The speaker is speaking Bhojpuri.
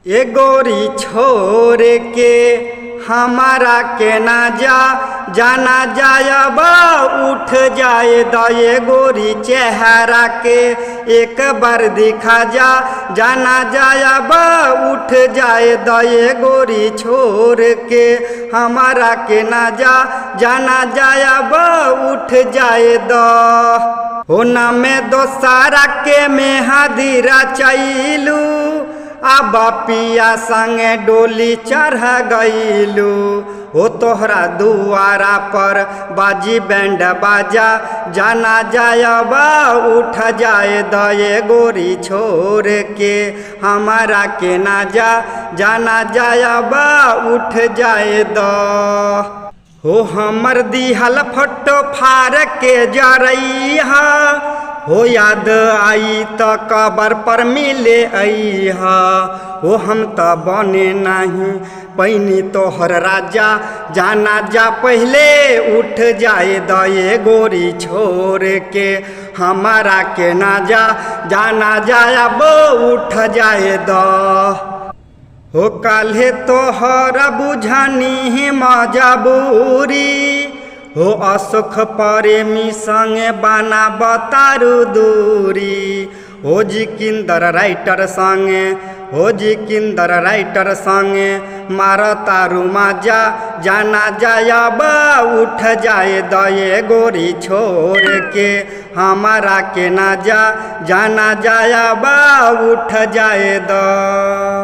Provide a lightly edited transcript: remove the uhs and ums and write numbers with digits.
ए गोरी छोड़ के हमारा के ना जाना जायब उठ जाए दये गोरी चेहरा के एक बार दिखा जाना जायब उठ जाए दये गोरी छोड़ के हमारा के ना जाना जायब उठ जाए द हो न में दोसारा के में हादिरा चैलू अब पिया संगे डोली चढ़ गईलू हो तोहरा दुआरा पर बाजी बैंड बाजा जाना जायब उठ जाए दये गोरी छोड़ के हमारा के ना जाना जायब उठ जाए द हो हमर दिहल फोटो फाड़ के जरैहा हो याद आई त कबर पर मिले अइहा हो हम त बने नहीं पैनी तोहर राजा जाना जा पहले उठ जाए दये गोरी छोड़ के हमारा के ना जाना जायब उठ जाए द हो काल्हे तोहरा बुझनी मजबूरी हो अशोक प्रेमी संगे बना बतारू दूरी हो जिकिंदर राइटर संगे मार तारू माजा जाना जायब उठ जाए दये गोरी छोड़ के हमारा के ना जाना जायब उठ जाए द।